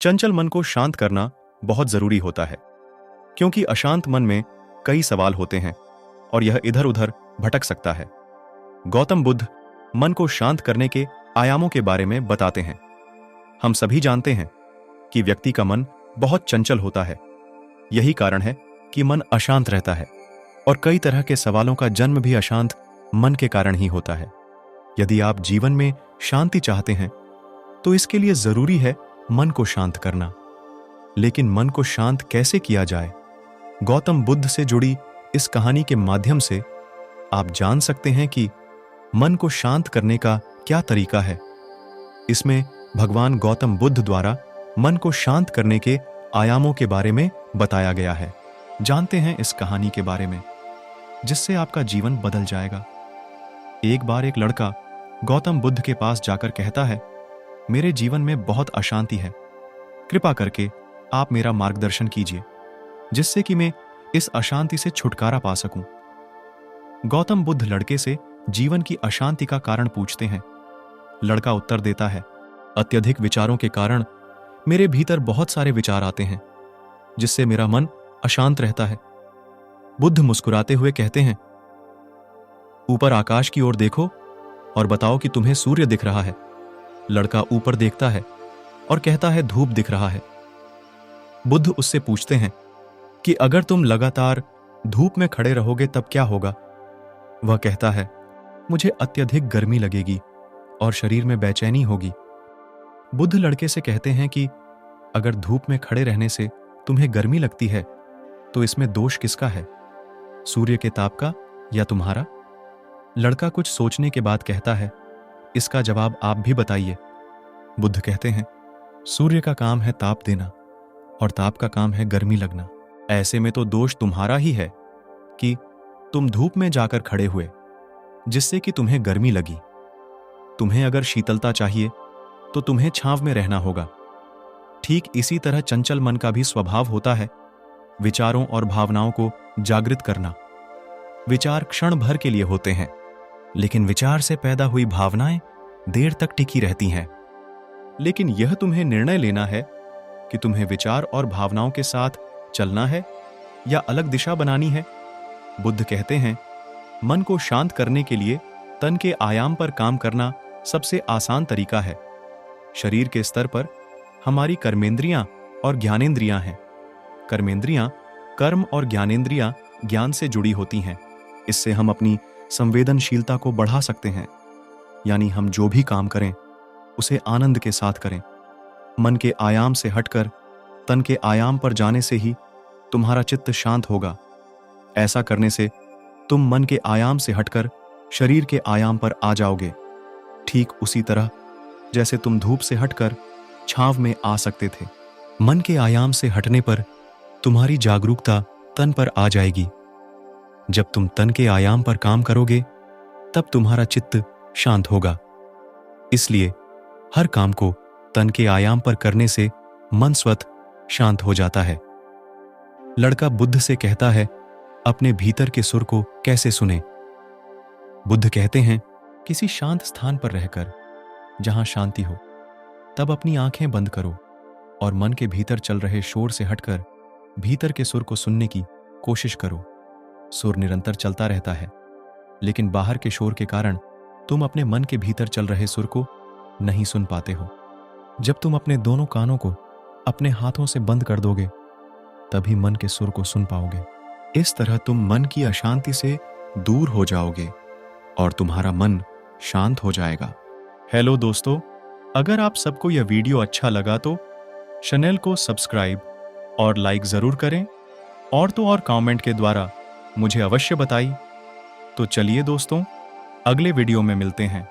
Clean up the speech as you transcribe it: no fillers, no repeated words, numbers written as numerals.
चंचल मन को शांत करना बहुत जरूरी होता है, क्योंकि अशांत मन में कई सवाल होते हैं और यह इधर उधर भटक सकता है। गौतम बुद्ध मन को शांत करने के आयामों के बारे में बताते हैं। हम सभी जानते हैं कि व्यक्ति का मन बहुत चंचल होता है। यही कारण है कि मन अशांत रहता है और कई तरह के सवालों का जन्म भी अशांत मन के कारण ही होता है। यदि आप जीवन में शांति चाहते हैं तो इसके लिए जरूरी है मन को शांत करना। लेकिन मन को शांत कैसे किया जाए? गौतम बुद्ध से जुड़ी इस कहानी के माध्यम से आप जान सकते हैं कि मन को शांत करने का क्या तरीका है। इसमें भगवान गौतम बुद्ध द्वारा मन को शांत करने के आयामों के बारे में बताया गया है। जानते हैं इस कहानी के बारे में, जिससे आपका जीवन बदल जाएगा। एक बार एक लड़का गौतम बुद्ध के पास जाकर कहता है, मेरे जीवन में बहुत अशांति है, कृपा करके आप मेरा मार्गदर्शन कीजिए, जिससे कि मैं इस अशांति से छुटकारा पा सकूं। गौतम बुद्ध लड़के से जीवन की अशांति का कारण पूछते हैं। लड़का उत्तर देता है, अत्यधिक विचारों के कारण मेरे भीतर बहुत सारे विचार आते हैं, जिससे मेरा मन अशांत रहता है। बुद्ध मुस्कुराते हुए कहते हैं, ऊपर आकाश की ओर देखो और बताओ कि तुम्हें सूर्य दिख रहा है। लड़का ऊपर देखता है और कहता है, धूप दिख रहा है। बुद्ध उससे पूछते हैं कि अगर तुम लगातार धूप में खड़े रहोगे तब क्या होगा? वह कहता है, मुझे अत्यधिक गर्मी लगेगी और शरीर में बेचैनी होगी। बुद्ध लड़के से कहते हैं कि अगर धूप में खड़े रहने से तुम्हें गर्मी लगती है तो इसमें दोष किसका है, सूर्य के ताप का या तुम्हारा? लड़का कुछ सोचने के बाद कहता है, इसका जवाब आप भी बताइए। बुद्ध कहते हैं, सूर्य का काम है ताप देना और ताप का काम है गर्मी लगना। ऐसे में तो दोष तुम्हारा ही है कि तुम धूप में जाकर खड़े हुए, जिससे कि तुम्हें गर्मी लगी। तुम्हें अगर शीतलता चाहिए तो तुम्हें छांव में रहना होगा। ठीक इसी तरह चंचल मन का भी स्वभाव होता है, विचारों और भावनाओं को जागृत करना। विचार क्षण भर के लिए होते हैं, लेकिन विचार से पैदा हुई भावनाएं देर तक टिकी रहती हैं। लेकिन यह तुम्हें निर्णय लेना है कि तुम्हें विचार और भावनाओं के साथ चलना है या अलग दिशा बनानी है। बुद्ध कहते हैं, मन को शांत करने के लिए तन के आयाम पर काम करना सबसे आसान तरीका है। शरीर के स्तर पर हमारी कर्मेंद्रियां और ज्ञानेंद्रियां हैं। कर्मेंद्रियां कर्म और ज्ञानेंद्रियां ज्ञान से जुड़ी होती हैं। इससे हम अपनी संवेदनशीलता को बढ़ा सकते हैं, यानी हम जो भी काम करें उसे आनंद के साथ करें। मन के आयाम से हटकर तन के आयाम पर जाने से ही तुम्हारा चित्त शांत होगा। ऐसा करने से तुम मन के आयाम से हटकर शरीर के आयाम पर आ जाओगे, ठीक उसी तरह जैसे तुम धूप से हटकर छांव में आ सकते थे। मन के आयाम से हटने पर तुम्हारी जागरूकता तन पर आ जाएगी। जब तुम तन के आयाम पर काम करोगे तब तुम्हारा चित्त शांत होगा। इसलिए हर काम को तन के आयाम पर करने से मन स्वतः शांत हो जाता है। लड़का बुद्ध से कहता है, अपने भीतर के सुर को कैसे सुने? बुद्ध कहते हैं, किसी शांत स्थान पर रहकर जहां शांति हो, तब अपनी आंखें बंद करो और मन के भीतर चल रहे शोर से हटकर भीतर के सुर को सुनने की कोशिश करो। सुर निरंतर चलता रहता है, लेकिन बाहर के शोर के कारण तुम अपने मन के भीतर चल रहे सुर को नहीं सुन पाते हो। जब तुम अपने दोनों कानों को अपने हाथों से बंद कर दोगे, तभी मन के सुर को सुन पाओगे। इस तरह तुम मन की अशांति से दूर हो जाओगे और तुम्हारा मन शांत हो जाएगा। हेलो दोस्तों, अगर आप सबको यह वीडियो अच्छा लगा तो चैनल को सब्सक्राइब और लाइक जरूर करें, और तो और कमेंट के द्वारा मुझे अवश्य बताइए। तो चलिए दोस्तों, अगले वीडियो में मिलते हैं।